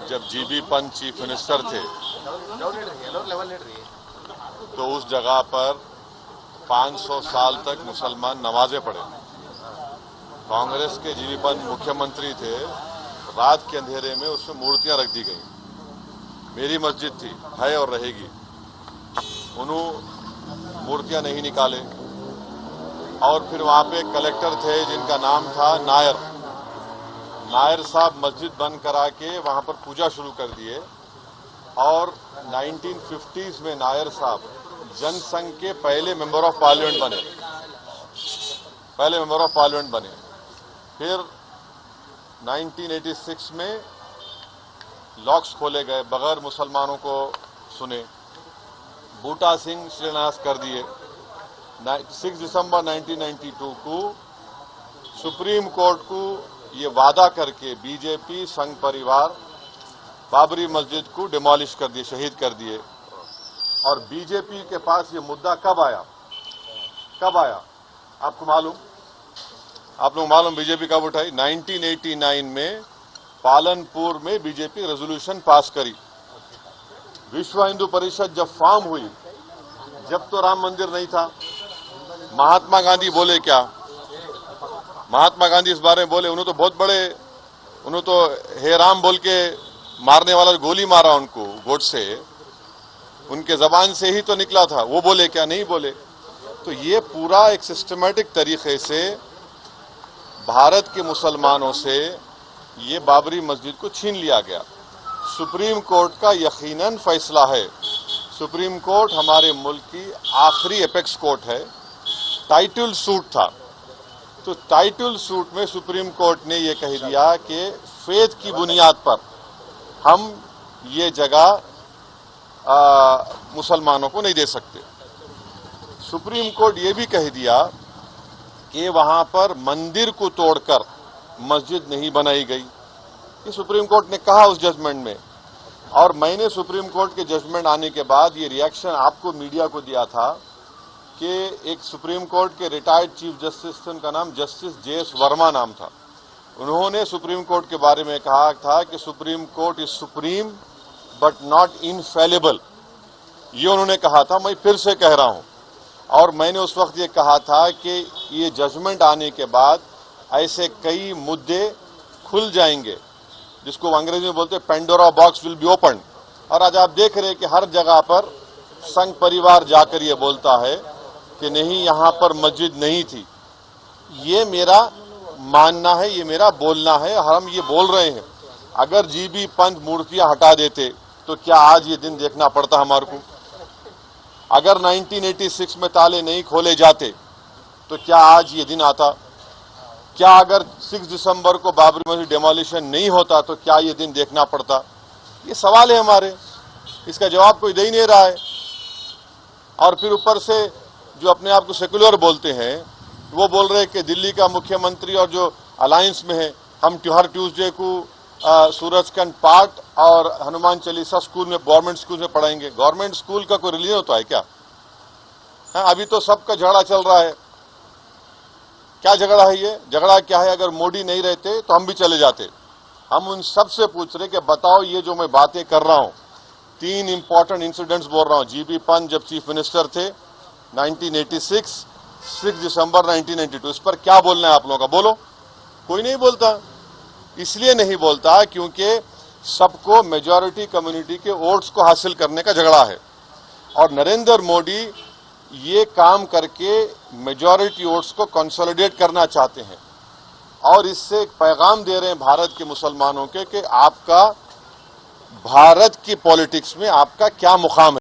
जब GB Pant chief minister थे तो उस जगह पर 500 साल तक मुसलमान नमाजें पढ़े। कांग्रेस के जीबी पंत मुख्यमंत्री थे, रात के अंधेरे में उसमें मूर्तियां रख दी गई। मेरी मस्जिद थी, है और रहेगी। उन्होंने मूर्तियां नहीं निकाले और फिर वहां पे कलेक्टर थे जिनका नाम था नायर साहब मस्जिद बंद करा के वहां पर पूजा शुरू कर दिए और 1950s में नायर साहब जनसंघ के पहले मेंबर ऑफ पार्लियामेंट बने। फिर 1986 में लॉक्स खोले गए, बगैर मुसलमानों को सुने। बूटा सिंह शिलान्यास कर दिए। 6 दिसंबर 1992 को सुप्रीम कोर्ट को ये वादा करके बीजेपी संघ परिवार बाबरी मस्जिद को डिमोलिश कर दिए, शहीद कर दिए। और बीजेपी के पास ये मुद्दा कब आया? आपको मालूम? आप लोग मालूम बीजेपी कब उठाई? 1989 में पालनपुर में बीजेपी रेजोल्यूशन पास करी। विश्व हिंदू परिषद जब फॉर्म हुई, जब तो राम मंदिर नहीं था। महात्मा गांधी बोले क्या? महात्मा गांधी इस बारे में बोले, उन्होंने तो बहुत बड़े, उन्होंने तो हे राम बोल के मारने वाला गोली मारा उनको गोडसे, उनके जबान से ही तो निकला था। वो बोले क्या? नहीं बोले। तो ये पूरा एक सिस्टमैटिक तरीके से भारत के मुसलमानों से ये बाबरी मस्जिद को छीन लिया गया। सुप्रीम कोर्ट का यकीनन फैसला है। सुप्रीम कोर्ट हमारे मुल्क की आखिरी एपेक्स कोर्ट है। टाइटल सूट था, तो टाइटल सूट में सुप्रीम कोर्ट ने यह कह दिया कि फेथ की बुनियाद पर हम ये जगह मुसलमानों को नहीं दे सकते। सुप्रीम कोर्ट ये भी कह दिया कि वहां पर मंदिर को तोड़कर मस्जिद नहीं बनाई गई। ये सुप्रीम कोर्ट ने कहा उस जजमेंट में। और मैंने सुप्रीम कोर्ट के जजमेंट आने के बाद ये रिएक्शन आपको मीडिया को दिया था कि एक सुप्रीम कोर्ट के रिटायर्ड चीफ जस्टिस थे, उनका नाम जस्टिस JS वर्मा नाम था। उन्होंने सुप्रीम कोर्ट के बारे में कहा था कि supreme court is supreme but not infallible. ये उन्होंने कहा था। मैं फिर से कह रहा हूं, और मैंने उस वक्त ये कहा था कि ये जजमेंट आने के बाद ऐसे कई मुद्दे खुल जाएंगे, जिसको अंग्रेजी में बोलते हैं Pandora box will be open. और आज आप देख रहे हैं कि हर जगह पर संघ परिवार जाकर ये बोलता है कि नहीं, यहां पर मस्जिद नहीं थी। ये मेरा मानना है, ये मेरा बोलना है, हम ये बोल रहे हैं। अगर जीबी पंत मूर्तियां हटा देते तो क्या आज ये दिन देखना पड़ता हमारे को? अगर 1986 में ताले नहीं खोले जाते तो क्या आज ये दिन आता? क्या अगर 6 दिसंबर को बाबरी मस्जिद डेमोलिशन नहीं होता तो क्या ये दिन देखना पड़ता? ये सवाल है हमारे, इसका जवाब कोई दे ही नहीं रहा है। और फिर ऊपर से जो अपने आप को सेक्युलर बोलते हैं, वो बोल रहे हैं कि दिल्ली का मुख्यमंत्री और जो अलायंस में है, हम हर ट्यूसडे को सूरजकंड पाठ और हनुमान चालीसा स्कूल में, गवर्नमेंट स्कूल में पढ़ाएंगे। गवर्नमेंट स्कूल का कोई रिलीजन होता है क्या? अभी तो सबका झगड़ा चल रहा है। क्या झगड़ा है ये? झगड़ा क्या है? अगर मोदी नहीं रहते तो हम भी चले जाते। हम उन सब से पूछ रहे कि बताओ, ये जो मैं बातें कर रहा हूं, 3 इंपॉर्टेंट इंसिडेंट्स बोल रहा हूं। जीबी पंत जब चीफ मिनिस्टर थे 1986, 6 दिसंबर 1992, इस पर क्या बोलना है आप लोगों का? बोलो। कोई नहीं बोलता। इसलिए नहीं बोलता क्योंकि सबको मेजॉरिटी कम्युनिटी के वोट्स को हासिल करने का झगड़ा है। और नरेंद्र मोदी ये काम करके मेजॉरिटी वोट्स को कंसोलिडेट करना चाहते हैं और इससे एक पैगाम दे रहे हैं भारत के मुसलमानों के कि आपका भारत की पॉलिटिक्स में आपका क्या मुकाम है।